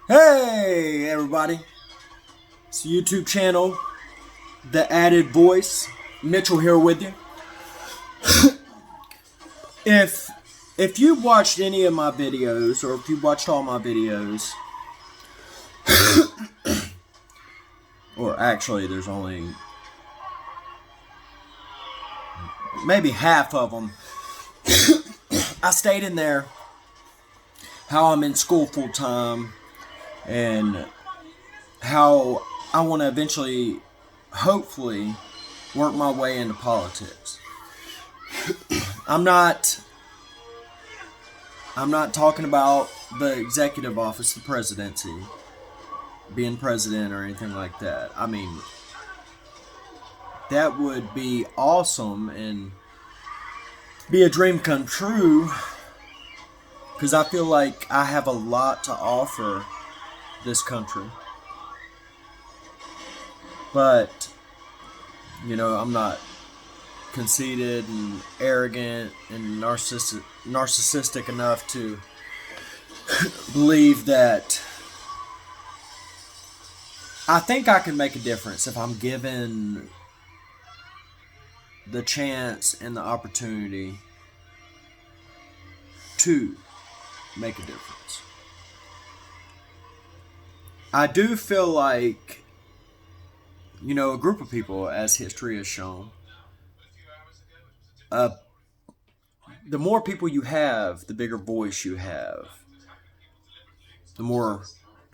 Hey everybody, it's the YouTube channel, The Added Voice. Mitchell here with you. If you've watched any of my videos, or if you've watched all my videos, or actually there's only maybe half of them, I stayed in there how I'm in school full time and how I want to eventually, hopefully, work my way into politics. I'm not talking about the executive office, the presidency, being president or anything like that. I mean, that would be awesome and be a dream come true, because I feel like I have a lot to offer this country. But, I'm not conceited and arrogant and narcissistic enough to believe that I think I can make a difference if I'm given the chance and the opportunity to make a difference. I do feel like, a group of people, as history has shown, the more people you have, the bigger voice you have, the more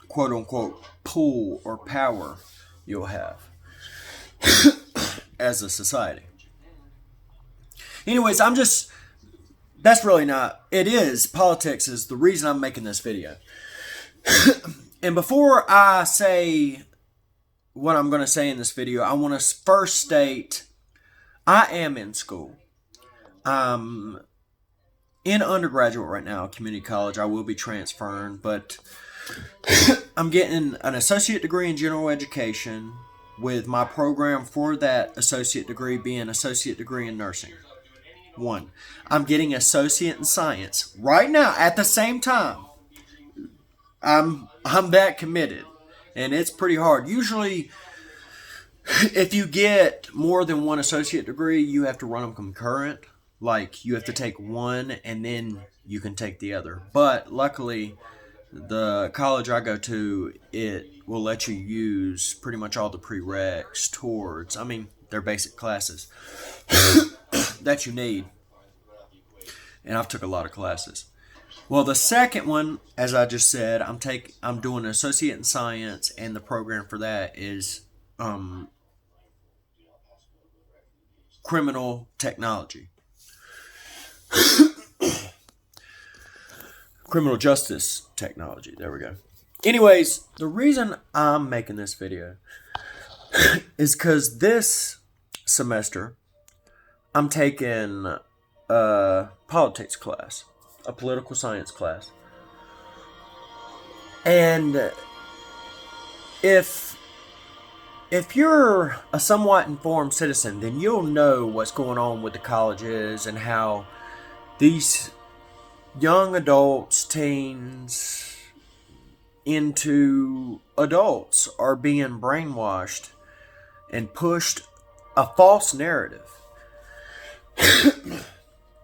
quote-unquote pull or power you'll have as a society. Anyways, that's really not, it is, politics is the reason I'm making this video. And before I say what I'm going to say in this video, I want to first state I am in school. I'm in undergraduate right now, community college. I will be transferring, but I'm getting an associate degree in general education, with my program for that associate degree being associate degree in nursing. One, I'm getting associate in science right now at the same time. I'm that committed, and it's pretty hard. Usually, if you get more than one associate degree, you have to run them concurrent. Like, you have to take one and then you can take the other. But luckily, the college I go to, it will let you use pretty much all the prereqs towards, they're basic classes that you need. And I've took a lot of classes. Well, the second one, as I just said, I'm doing an associate in science, and the program for that is criminal technology. Criminal justice technology. There we go. Anyways, the reason I'm making this video is because this semester I'm taking a politics class, a political science class. And if you're a somewhat informed citizen, then you'll know what's going on with the colleges and how these young adults, teens, into adults are being brainwashed and pushed a false narrative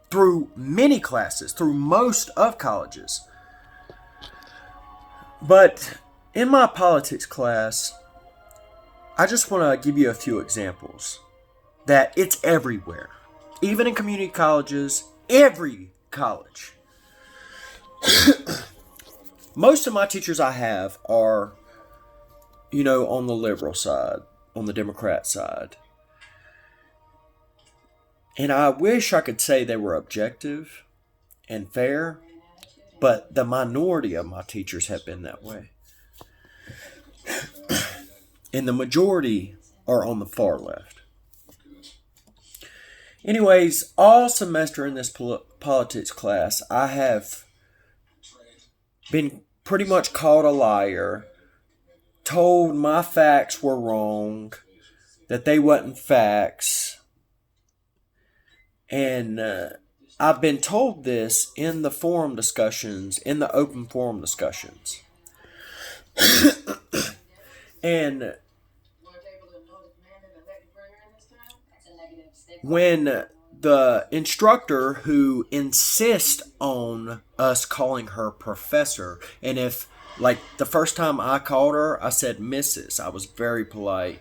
through many classes, through most of colleges. But in my politics class, I just want to give you a few examples that it's everywhere. Even in community colleges, every college. Most of my teachers I have are, on the liberal side, on the Democrat side. And I wish I could say they were objective and fair, but the minority of my teachers have been that way. And the majority are on the far left. Anyways, all semester in this politics class, I have been pretty much called a liar, told my facts were wrong, that they wasn't facts. And I've been told this in the forum discussions, in the open forum discussions. And when the instructor who insists on us calling her professor, and if, like, the first time I called her, I said Mrs. I was very polite.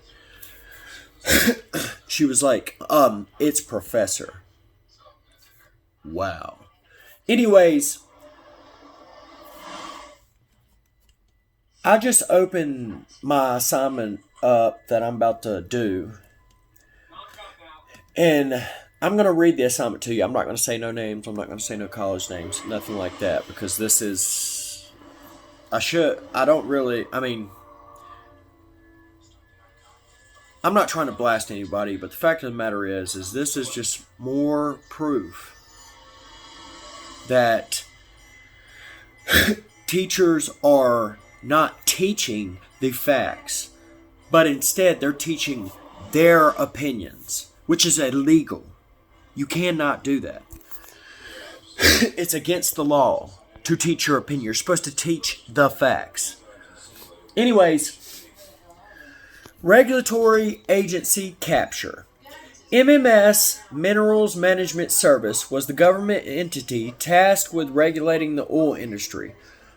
She was like, it's professor. Wow. Anyways, I just opened my assignment up that I'm about to do. And I'm going to read the assignment to you. I'm not going to say no names. I'm not going to say no college names. Nothing like that. Because this is... I'm not trying to blast anybody. But the fact of the matter is this is just more proof that teachers are not teaching the facts. But instead, they're teaching their opinions, which is illegal. You cannot do that. It's against the law to teach your opinion. You're supposed to teach the facts. Anyways, regulatory agency capture. MMS, Minerals Management Service, was the government entity tasked with regulating the oil industry.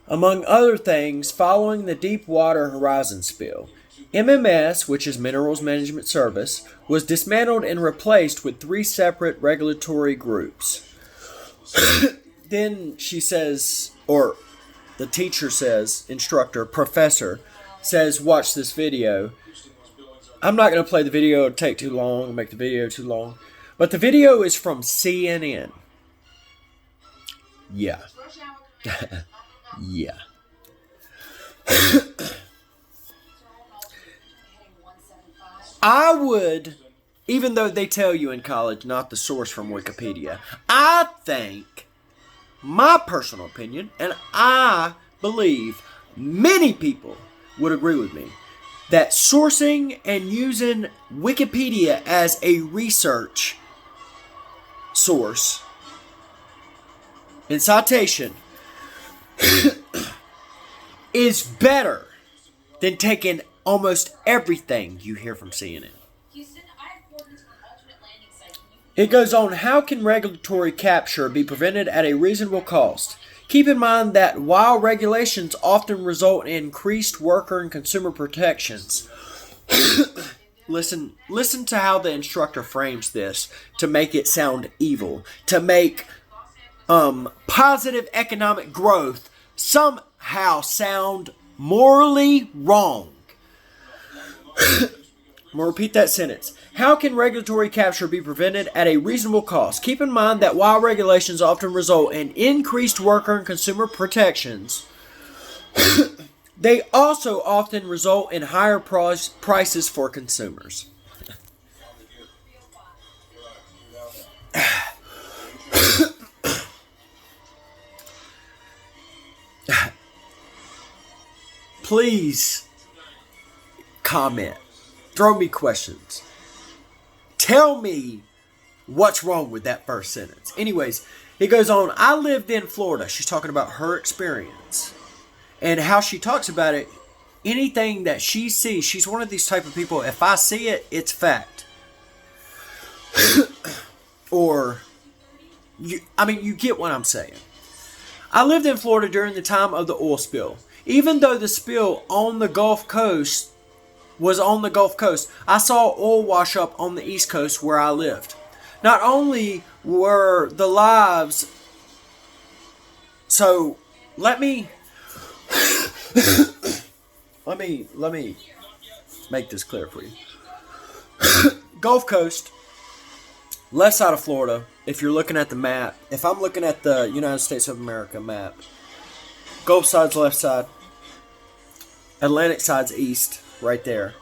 Among other things, following the Deepwater Horizon spill, MMS, which is Minerals Management Service, was dismantled and replaced with 3 separate regulatory groups. Then she says, or the teacher says, instructor, professor, says, watch this video. I'm not going to play the video. It'll take too long. It'll make the video too long. But the video is from CNN. Yeah. Yeah. I would, even though they tell you in college not the source from Wikipedia, I think, my personal opinion, and I believe many people would agree with me, that sourcing and using Wikipedia as a research source in citation is better than taking almost everything you hear from CNN. It goes on, how can regulatory capture be prevented at a reasonable cost? Keep in mind that while regulations often result in increased worker and consumer protections, listen to how the instructor frames this to make it sound evil, to make positive economic growth somehow sound morally wrong. I'm going to repeat that sentence. How can regulatory capture be prevented at a reasonable cost? Keep in mind that while regulations often result in increased worker and consumer protections, they also often result in higher prices for consumers. Please comment. Throw me questions. Tell me what's wrong with that first sentence. Anyways, he goes on, I lived in Florida. She's talking about her experience. And how she talks about it, anything that she sees, she's one of these type of people, if I see it, it's fact. Or, you get what I'm saying. I lived in Florida during the time of the oil spill. Even though the spill on the Gulf Coast was on the Gulf Coast, I saw oil wash up on the East Coast where I lived. Not only were the lives... So, let me make this clear for you. Gulf Coast, left side of Florida, if you're looking at the map, if I'm looking at the United States of America map, Gulf side's left side, Atlantic side's east, right there.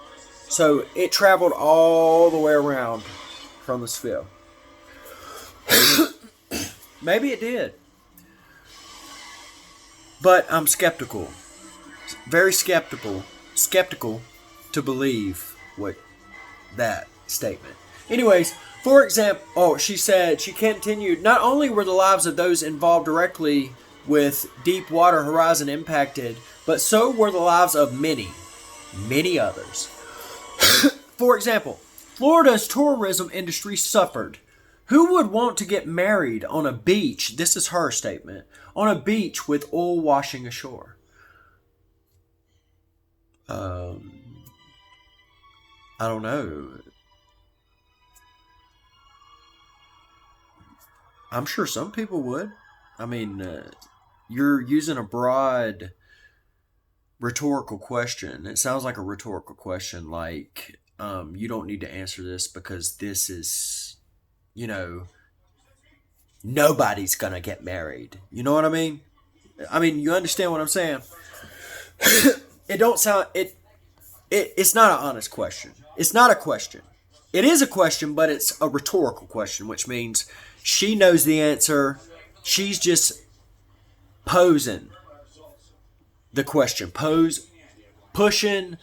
So it traveled all the way around from the spill. Maybe it did. But I'm skeptical. Very skeptical to believe what that statement. Anyways, for example, she continued, not only were the lives of those involved directly with Deepwater Horizon impacted, but so were the lives of many, many others. For example, Florida's tourism industry suffered. Who would want to get married on a beach? This is her statement. On a beach with oil washing ashore. I don't know. I'm sure some people would. I mean, you're using a broad rhetorical question. It sounds like a rhetorical question, like, you don't need to answer this because this is, nobody's gonna get married. You know what I mean? You understand what I'm saying? It don't sound it's not an honest question. It's not a question. It is a question, but it's a rhetorical question, which means she knows the answer. She's just posing the question. Pushing,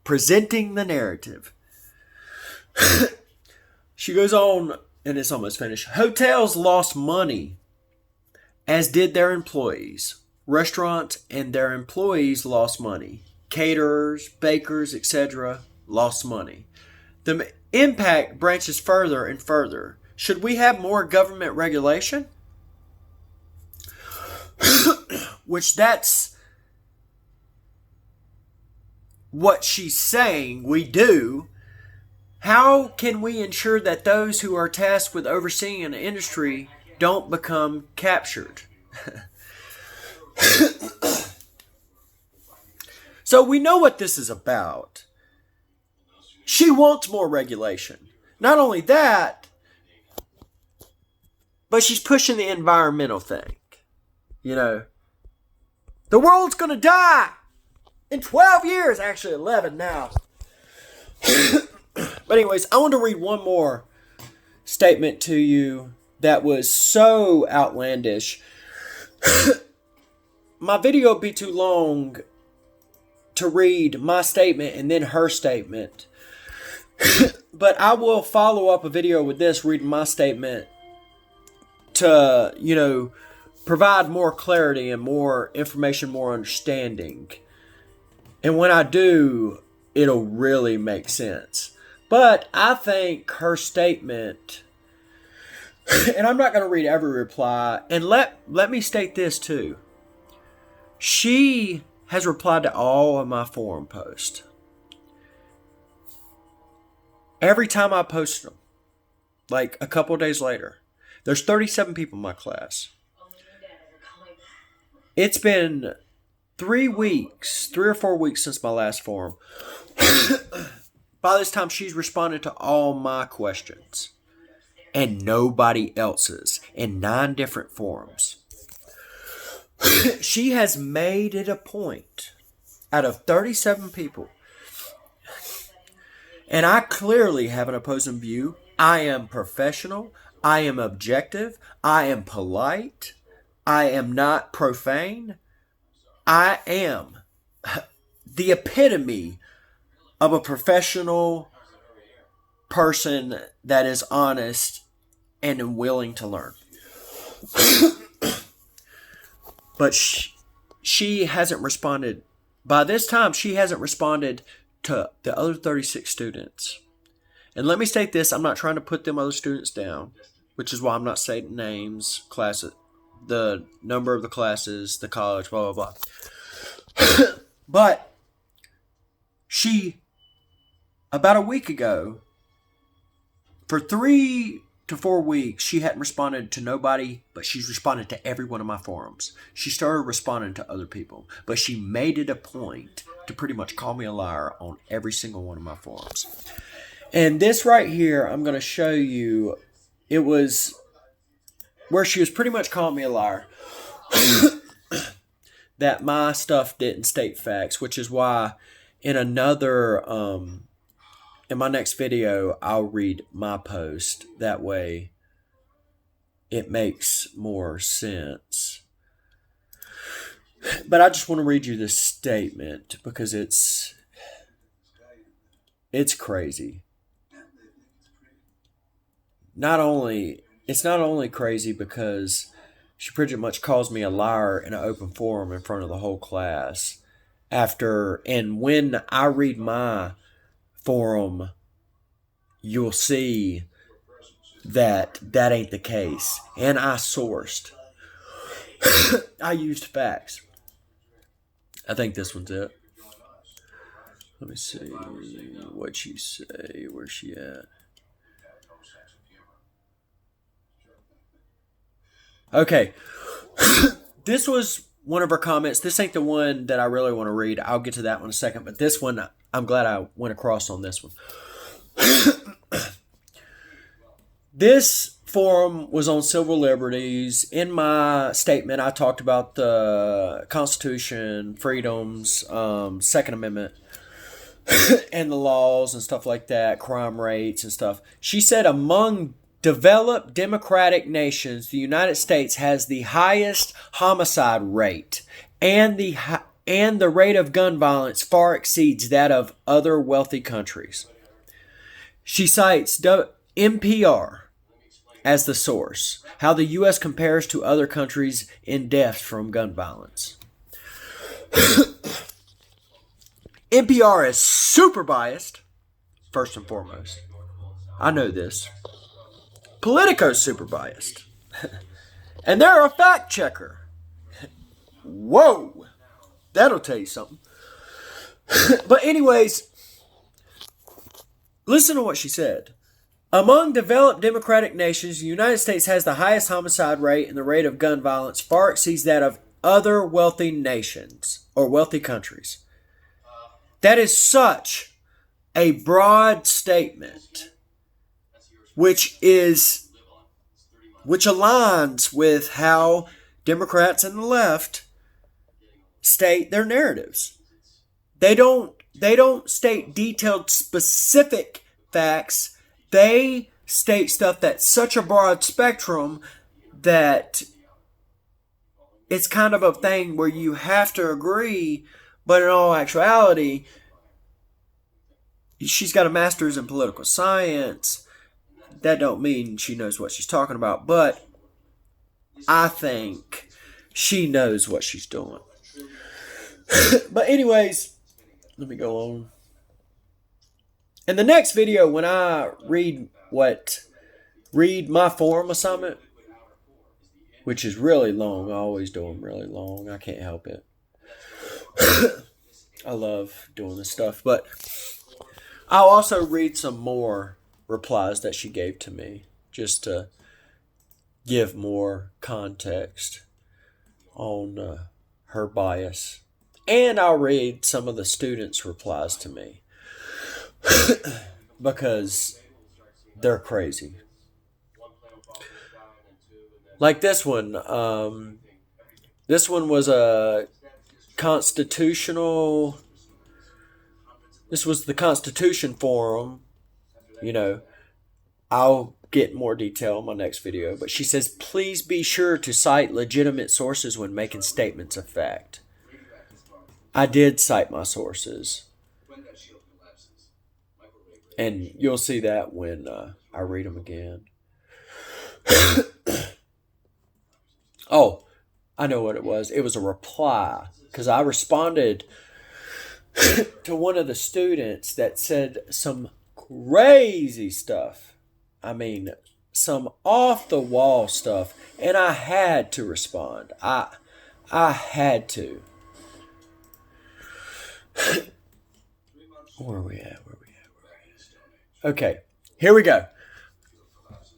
presenting the narrative. She goes on, and it's almost finished. Hotels lost money, as did their employees. Restaurants and their employees lost money. Caterers, bakers, etc. lost money. The impact branches further and further. Should we have more government regulation? Which that's what she's saying we do. How can we ensure that those who are tasked with overseeing an industry don't become captured? So we know what this is about. She wants more regulation. Not only that, but she's pushing the environmental thing. The world's going to die in 12 years. Actually, 11 now. But anyways, I want to read one more statement to you that was so outlandish. My video would be too long to read my statement and then her statement. But I will follow up a video with this, reading my statement to, provide more clarity and more information, more understanding. And when I do, it'll really make sense. But I think her statement, and I'm not going to read every reply, and let me state this too. She has replied to all of my forum posts. Every time I post them, like a couple of days later, there's 37 people in my class. It's been 3 or 4 weeks since my last forum. By this time, she's responded to all my questions and nobody else's in 9 different forums. She has made it a point out of 37 people. And I clearly have an opposing view. I am professional. I am objective. I am polite. I am not profane. I am the epitome of a professional person that is honest and willing to learn. But she hasn't responded. By this time, she hasn't responded to the other 36 students. And let me state this, I'm not trying to put them other students down, which is why I'm not saying names, classes, the number of the classes, the college, blah, blah, blah. But she, about a week ago, for 3 to 4 weeks, she hadn't responded to nobody, but she's responded to every one of my forums. She started responding to other people, but she made it a point to pretty much call me a liar on every single one of my forums. And this right here, I'm going to show you, it was where she was pretty much calling me a liar. That my stuff didn't state facts, which is why in another, in my next video, I'll read my post. That way it makes more sense. But I just want to read you this statement because it's crazy. It's not only crazy because She pretty much calls me a liar in an open forum in front of the whole class. And when I read my forum, you'll see that ain't the case. And I sourced. I used facts. I think this one's it. Let me see what she say. Where's she at? Okay. This was one of her comments. This ain't the one that I really want to read. I'll get to that one in a second. But this one, I'm glad I went across on this one. This forum was on civil liberties. In my statement, I talked about the Constitution, freedoms, Second Amendment, and the laws and stuff like that, crime rates and stuff. She said among developed democratic nations, the United States has the highest homicide rate, and the rate of gun violence far exceeds that of other wealthy countries. She cites NPR as the source, how the U.S. compares to other countries in deaths from gun violence. NPR is super biased, first and foremost. I know this. Politico's super biased. And they're a fact checker. Whoa! That'll tell you something. But anyways, listen to what she said. Among developed democratic nations, the United States has the highest homicide rate, and the rate of gun violence far exceeds that of other wealthy nations or wealthy countries. That is such a broad statement, which aligns with how Democrats and the left state their narratives. They don't state detailed, specific facts. They state stuff that's such a broad spectrum that it's kind of a thing where you have to agree, but in all actuality, she's got a master's in political science. That don't mean she knows what she's talking about, but I think she knows what she's doing. But anyways, let me go on. In the next video, when I read my forum assignment, which is really long, I always do them really long. I can't help it. I love doing this stuff, but I'll also read some more replies that she gave to me, just to give more context on her bias. And I'll read some of the students' replies to me. Because they're crazy. Like this one. This one was a constitutional... This was the Constitution Forum. You know, I'll get more detail in my next video. But she says, please be sure to cite legitimate sources when making statements of fact. I did cite my sources. And you'll see that when I read them again. Oh, I know what it was. It was a reply. Because I responded to one of the students that said some crazy stuff. I mean, some off-the-wall stuff. And I had to respond. I had to. Where are we at? Okay, here we go.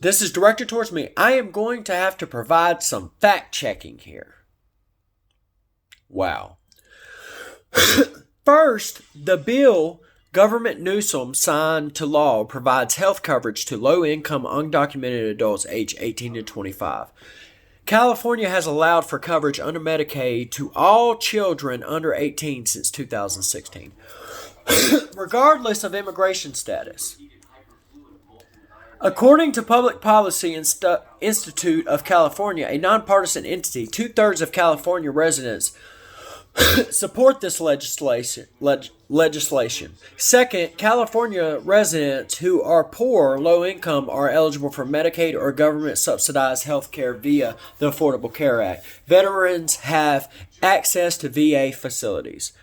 This is directed towards me. I am going to have to provide some fact-checking here. Wow. First, the bill Government Newsom signed to law provides health coverage to low-income undocumented adults aged 18 to 25. California has allowed for coverage under Medicaid to all children under 18 since 2016, regardless of immigration status. According to Public Policy Institute of California, a nonpartisan entity, 2/3 of California residents Support this legislation. Second, California residents who are poor or low income are eligible for Medicaid or government subsidized health care via the Affordable Care Act. Veterans have access to VA facilities.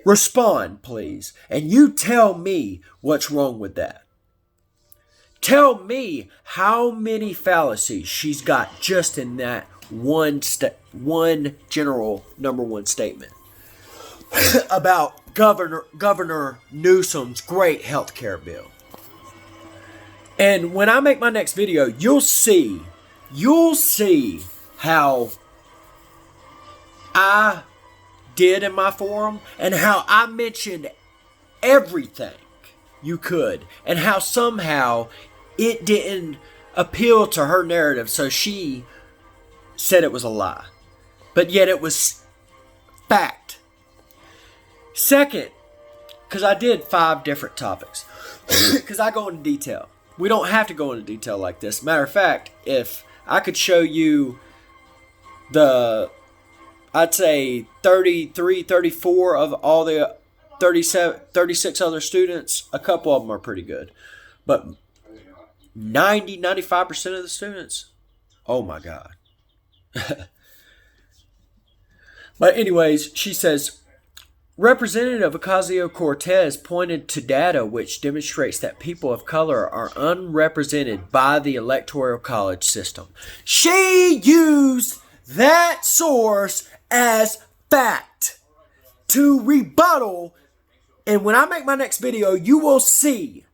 Respond, please, and you tell me what's wrong with that. Tell me how many fallacies she's got just in that one general number one statement about Governor Newsom's great health care bill. And when I make my next video, you'll see how I did in my forum and how I mentioned everything you could and how somehow it didn't appeal to her narrative, so she said it was a lie. But yet it was fact. Second, because I did 5 different topics, because I go into detail. We don't have to go into detail like this. Matter of fact, if I could show you I'd say 33, 34 of all the 36 other students, a couple of them are pretty good. But 95% of the students, oh my God. But anyways, she says, Representative Ocasio-Cortez pointed to data which demonstrates that people of color are unrepresented by the Electoral College system. She used that source as fact to rebuttal, and when I make my next video, you will see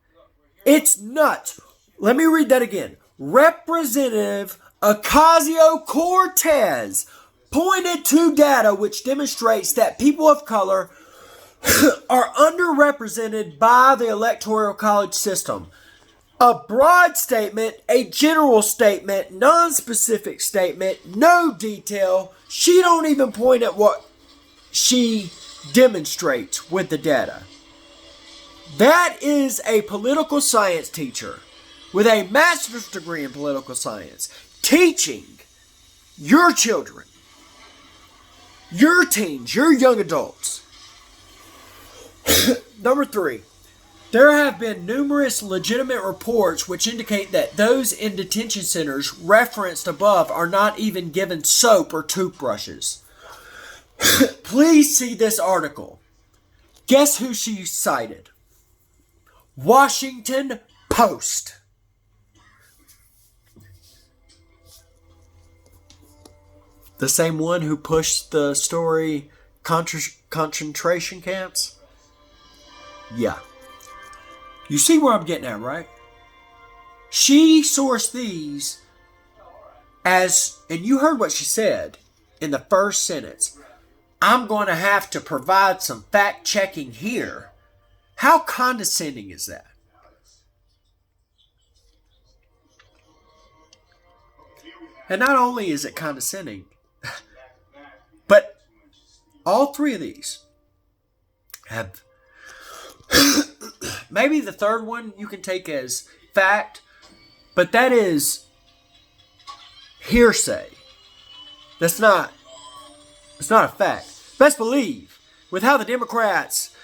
it's nuts. Let me read that again. Representative Ocasio-Cortez pointed to data which demonstrates that people of color are underrepresented by the Electoral College system. A broad statement, a general statement, non-specific statement, no detail. She don't even point at what she demonstrates with the data. That is a political science teacher with a master's degree in political science teaching your children, your teens, your young adults. Number 3, there have been numerous legitimate reports which indicate that those in detention centers referenced above are not even given soap or toothbrushes. Please see this article. Guess who she cited? Washington Post. The same one who pushed the story concentration camps? Yeah. You see where I'm getting at, right? She sourced these as, and you heard what she said in the first sentence, I'm going to have to provide some fact checking here. How condescending is that? And not only is it condescending, but all 3 of these have, maybe the third one you can take as fact, but that is hearsay. It's not a fact. Best believe, with how the Democrats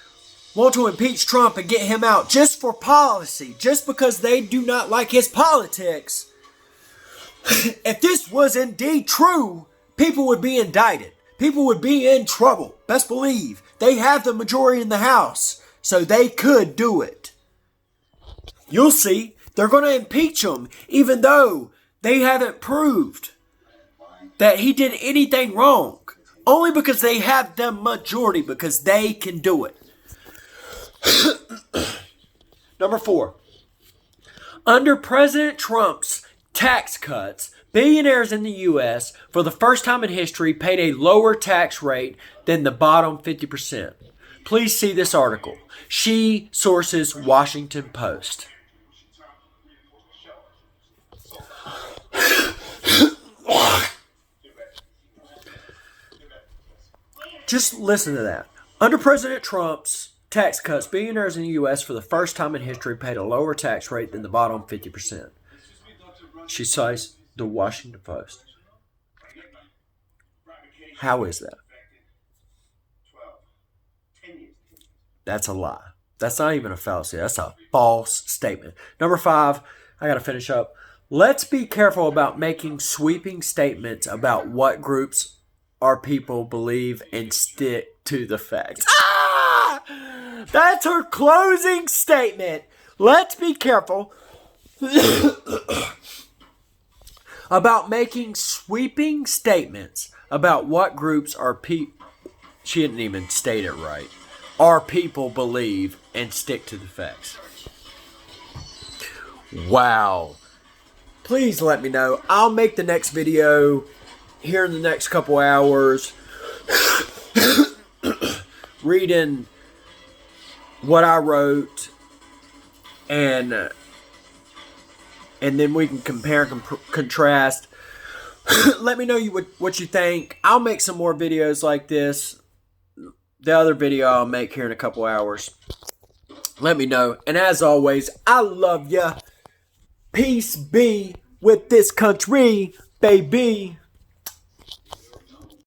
want to impeach Trump and get him out just for policy, just because they do not like his politics, if this was indeed true, people would be indicted. People would be in trouble. Best believe. They have the majority in the House, so they could do it. You'll see. They're going to impeach him, even though they haven't proved that he did anything wrong. Only because they have the majority, because they can do it. Number 4. Under President Trump's tax cuts, billionaires in the U.S. for the first time in history paid a lower tax rate than the bottom 50%. Please see this article. She sources Washington Post. Just listen to that. Under President Trump's tax cuts, billionaires in the U.S. for the first time in history paid a lower tax rate than the bottom 50%. She cites the Washington Post. How is that? That's a lie. That's not even a fallacy. That's a false statement. Number 5, I got to finish up. Let's be careful about making sweeping statements about what groups or people believe and stick to the facts. Ah! That's her closing statement. Let's be careful about making sweeping statements about what groups or people, she didn't even state it right, or people believe and stick to the facts. Wow. Please let me know. I'll make the next video here in the next couple hours. Reading what I wrote, and then we can compare and contrast. Let me know what you think. I'll make some more videos like this. The other video I'll make here in a couple hours. Let me know. And as always, I love ya. Peace be with this country, baby.